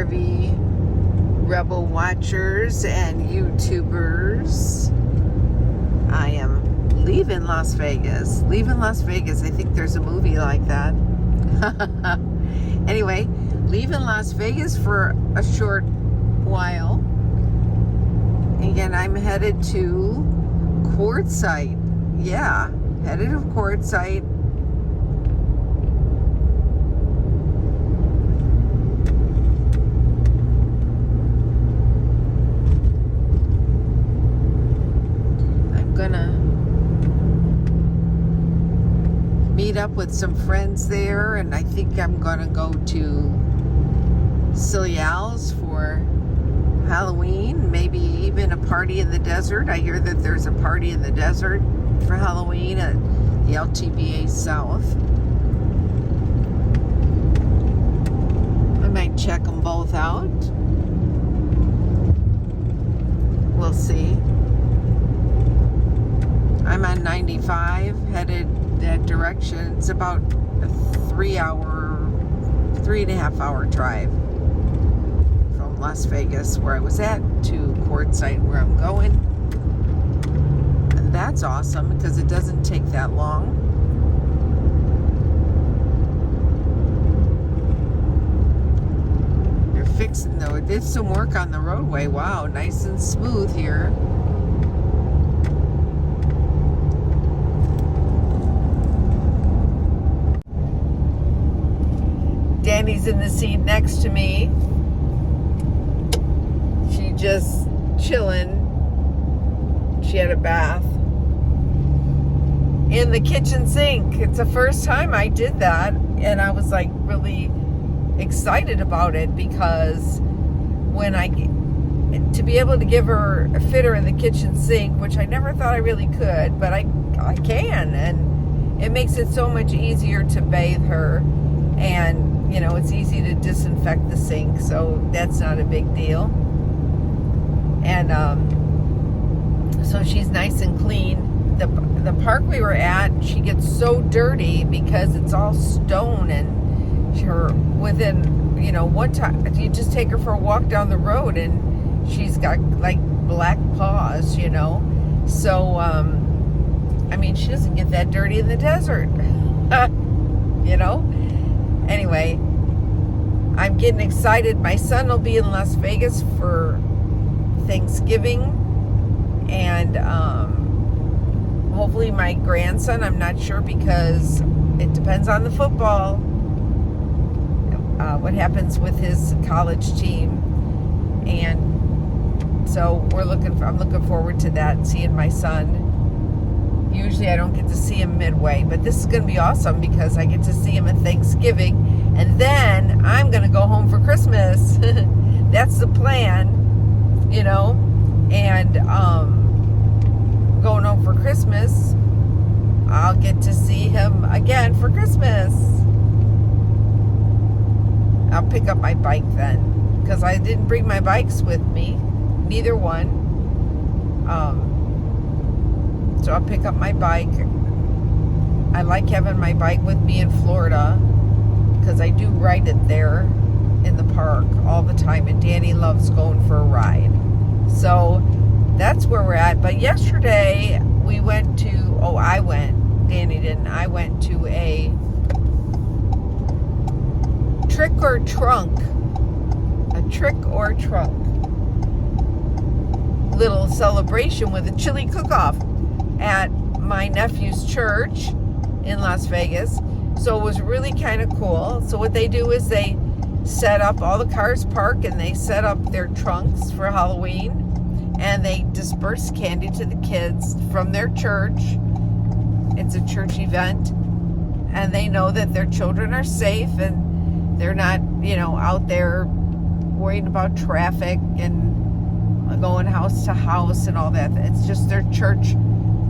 RV Rebel watchers and YouTubers. I am leaving Las Vegas. Leaving Las Vegas. I think there's a movie like that. Anyway, leaving Las Vegas for a short while. Again, I'm headed to Quartzsite. Yeah, headed to Quartzsite. Meet up with some friends there, and I think I'm gonna go to Searchlight for Halloween, maybe even a party in the desert. I hear that there's a party in the desert for Halloween at the LTVA South. I might check them both out. We'll see. I'm on 95, headed that direction. It's about a 3.5 hour drive from Las Vegas, where I was at, to Quartzsite, where I'm going. And that's awesome because it doesn't take that long. They're fixing, though. It did some work on the roadway. Wow, nice and smooth here. Danny's in the seat next to me. She just chilling. She had a bath in the kitchen sink. It's the first time I did that, and I was like really excited about it, because when to be able to give her a fitter in the kitchen sink, which I never thought I really could, but I can, and it makes it so much easier to bathe her. And you know, it's easy to disinfect the sink, so that's not a big deal. And so she's nice and clean. The park we were at, she gets so dirty because it's all stone, and within, you know, one time you just take her for a walk down the road and she's got like black paws, you know. So I mean, she doesn't get that dirty in the desert. You know. Anyway, I'm getting excited. My son will be in Las Vegas for Thanksgiving, and hopefully my grandson, I'm not sure, because it depends on the football, what happens with his college team. And so I'm looking forward to that, seeing my son. Usually I don't get to see him midway, but this is going to be awesome because I get to see him at Thanksgiving, and then I'm going to go home for Christmas. That's the plan, you know. And going home for Christmas, I'll get to see him again for Christmas. I'll pick up my bike then, because I didn't bring my bikes with me, neither one. So I'll pick up my bike. I like having my bike with me in Florida because I do ride it there in the park all the time, and Danny loves going for a ride. So that's where we're at. But yesterday we went to, Danny didn't, I went to a trick or trunk little celebration with a chili cook-off at my nephew's church in Las Vegas. So it was really kind of cool. So what they do is they set up, all the cars park, and they set up their trunks for Halloween, and they disperse candy to the kids from their church. It's a church event, and they know that their children are safe and they're not, you know, out there worried about traffic and going house to house and all that. It's just their church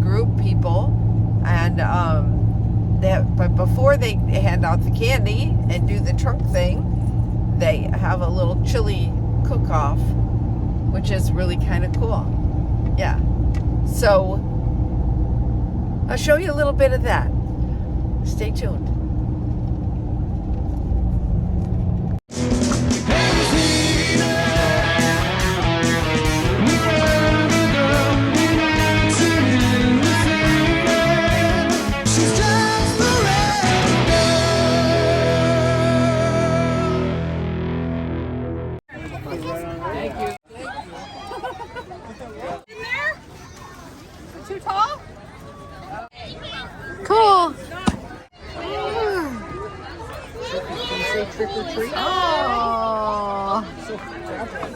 group people. And but before they hand out the candy and do the trunk thing, they have a little chili cook-off, which is really kind of cool. Yeah. So I'll show you a little bit of that. Stay tuned. Cool. Can you say trick or treat? Oh.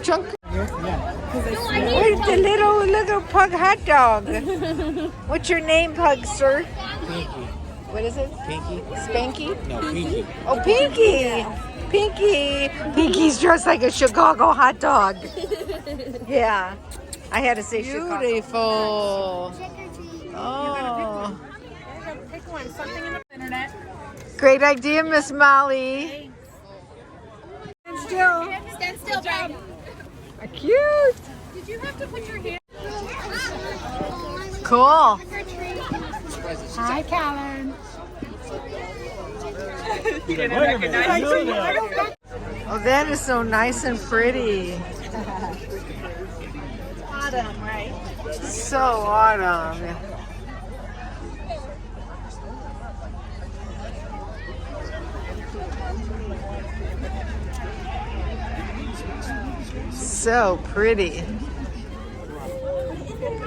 Chunk. Yeah. Where's the little pug hot dog? What's your name, pug, sir? Pinky. What is it? Pinky? Spanky? No, Pinky. Oh, Pinky. Pinky. Pinky's dressed like a Chicago hot dog. Yeah. I had to say Chicago. Beautiful. Oh. Pick one. Something in the internet. Great idea, Miss Molly. Stand still, babe. Cute. Did you have to put your hand? Cool. Hi, Callan. Oh, that is so nice and pretty. Autumn, right? So autumn. So pretty.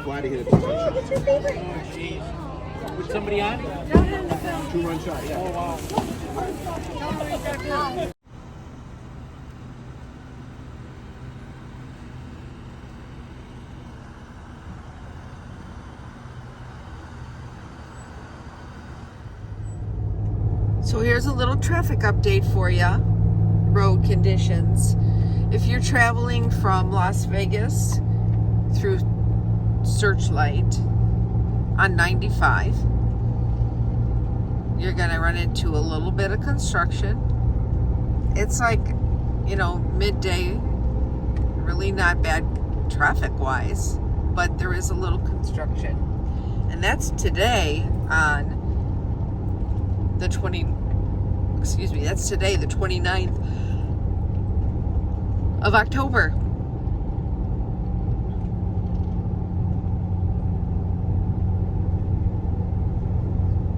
Glad to get it. What's your favorite? Oh, geez. With somebody on? No. 2-run shot, yeah. Oh, wow. So here's a little traffic update for you. Road conditions. If you're traveling from Las Vegas through Searchlight on 95, you're going to run into a little bit of construction. It's like, midday, really not bad traffic-wise, but there is a little construction. And that's today on the 29th of October.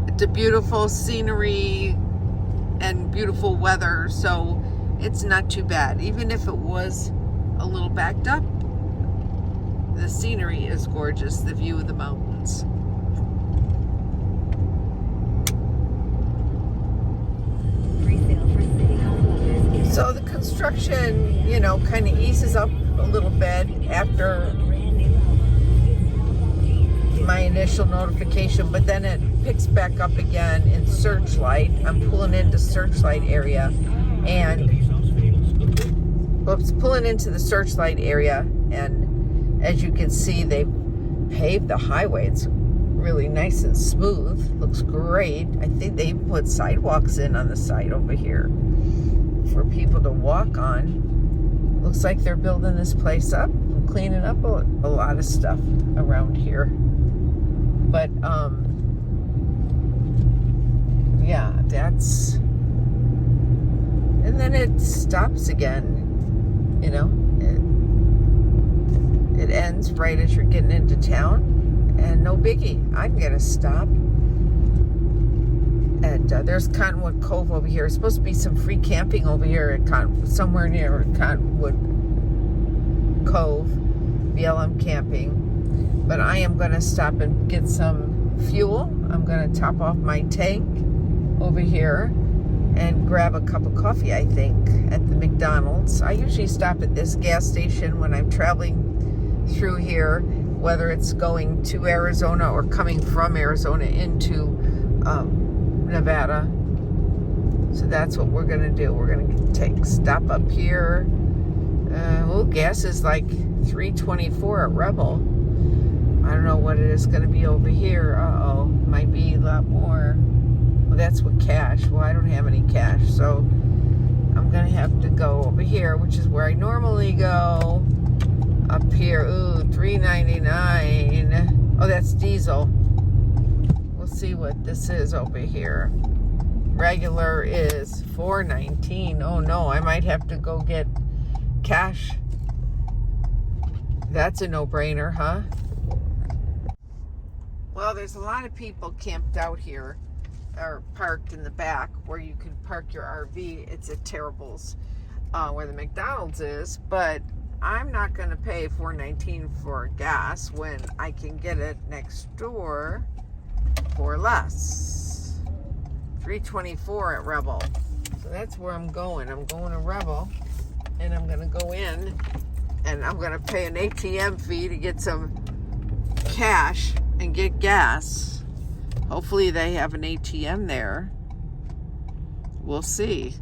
It's a beautiful scenery and beautiful weather, so it's not too bad. Even if it was a little backed up, the scenery is gorgeous, the view of the mountains. So the construction, kind of eases up a little bit after my initial notification, but then it picks back up again in Searchlight. I'm pulling into Searchlight area, and pulling into the Searchlight area, and as you can see, they've paved the highway. It's really nice and smooth. Looks great. I think they put sidewalks in on the side over here for people to walk on. Looks like they're building this place up and cleaning up a lot of stuff around here. But yeah, that's, and then it stops again. It ends right as you're getting into town, and no biggie. I'm gonna stop at there's Cottonwood Cove over here. There's supposed to be some free camping over here at somewhere near Cottonwood Cove, BLM camping. But I am going to stop and get some fuel. I'm going to top off my tank over here and grab a cup of coffee, I think, at the McDonald's. I usually stop at this gas station when I'm traveling through here, whether it's going to Arizona or coming from Arizona into Nevada. So that's what we're gonna do. We're gonna stop up here. Gas is like $3.24 at Rebel. I don't know what it is gonna be over here. Might be a lot more. Well, that's with cash. Well, I don't have any cash, so I'm gonna have to go over here, which is where I normally go. Up here, $3.99. Oh, that's diesel. We'll see what this is over here. Regular is $4.19. Oh no, I might have to go get cash. That's a no-brainer, huh? Well, there's a lot of people camped out here, or parked in the back where you can park your RV. It's at Terrible's, where the McDonald's is, but I'm not going to pay $4.19 for gas when I can get it next door for less. $3.24 at Rebel. So that's where I'm going. I'm going to Rebel, and I'm going to go in, and I'm going to pay an ATM fee to get some cash and get gas. Hopefully they have an ATM there. We'll see.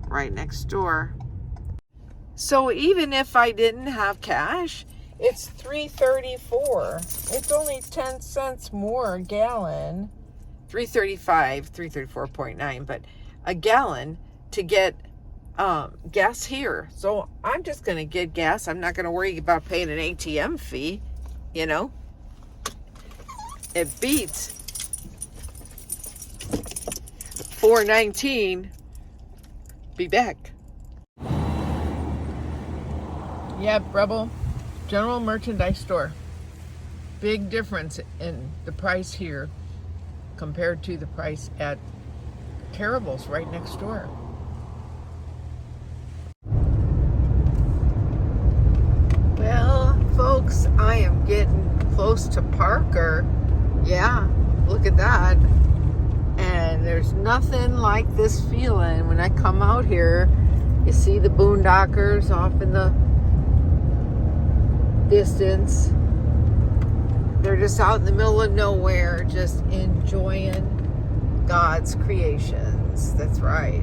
Right next door. So even if I didn't have cash, it's $3.34. It's only 10 cents more a gallon. $3.35, $3.34.9, but a gallon to get gas here. So I'm just going to get gas. I'm not going to worry about paying an ATM fee, you know. It beats $4.19. Be back. Yep, Rebel General Merchandise Store. Big difference in the price here compared to the price at Terrible's right next door. Well, folks, I am getting close to Parker. Yeah, look at that. And there's nothing like this feeling when I come out here. You see the boondockers off in the distance. They're just out in the middle of nowhere, just enjoying God's creations. That's right.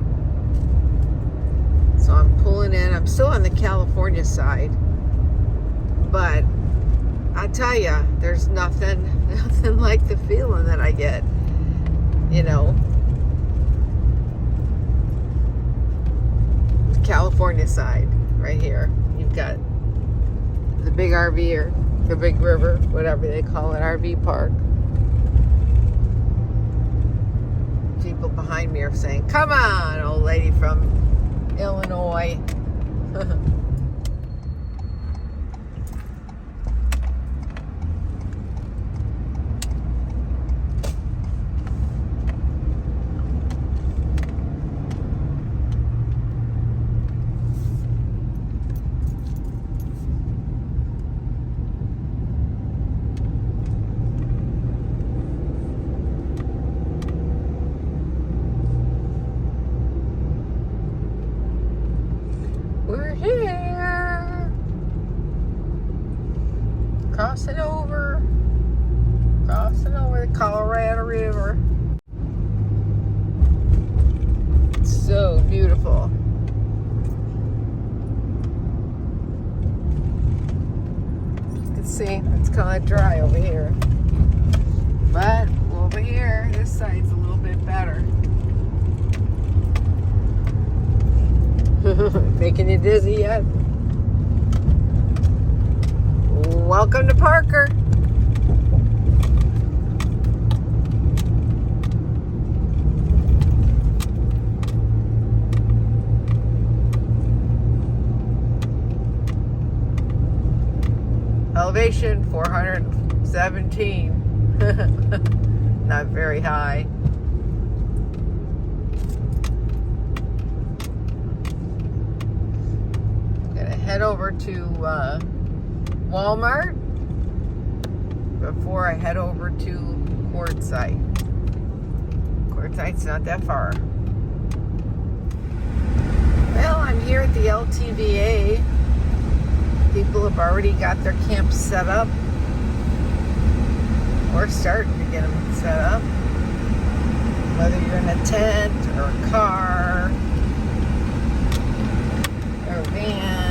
So I'm pulling in. I'm still on the California side, but I tell you, there's nothing like the feeling that I get, you know. The California side, right here. You've got the big RV or the big river, whatever they call it, RV park. People behind me are saying, "Come on, old lady from Illinois." We're here. Crossing over the Colorado River. It's so beautiful. You can see it's kind of dry over here. But over here, this side's a little bit better. Making you dizzy yet? Welcome to Parker. Elevation 417. Not very high. Head over to Walmart before I head over to Quartzsite. Quartzsite's not that far. Well, I'm here at the LTVA. People have already got their camps set up. We're starting to get them set up. Whether you're in a tent or a car or a van.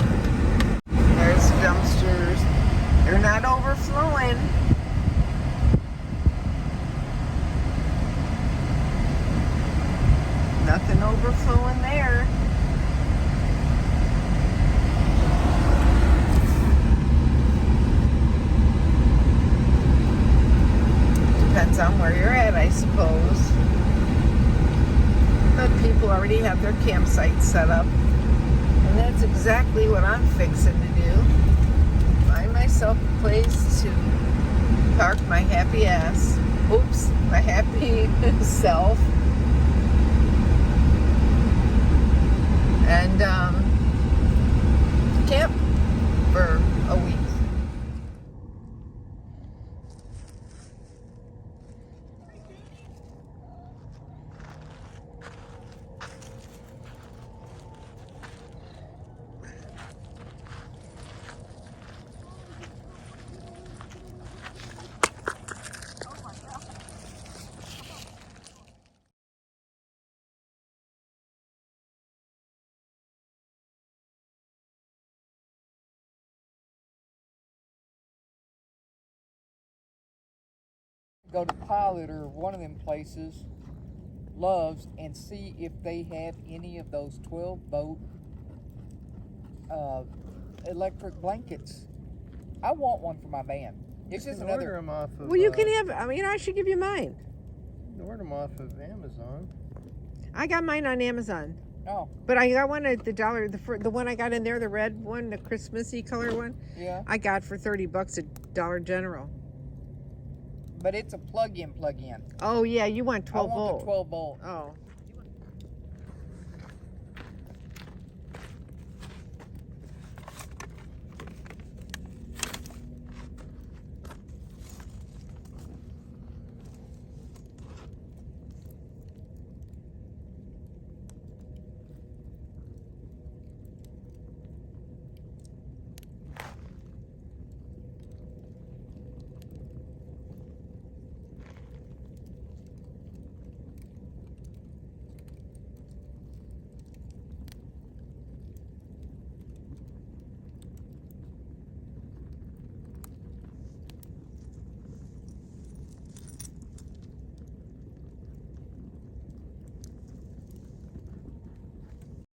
There's dumpsters. They're not overflowing. Nothing overflowing there. Depends on where you're at, I suppose. But people already have their campsite set up. And that's exactly what I'm fixing to do. Find myself a place to park my happy ass. Oops, my happy self. And camp for a week. Go to Pilot or one of them places, Loves, and see if they have any of those 12-volt electric blankets. I want one for my van. It's just Order another. them off of. Well, you can have. I mean, I should give you mine. Order them off of Amazon. I got mine on Amazon. Oh, But I got one at the dollar. The one I got in there, the red one, the Christmassy color one. yeah. I got for $30 at Dollar General. But it's a plug-in. Oh yeah, you want 12 I want volt. the 12 volt. Oh,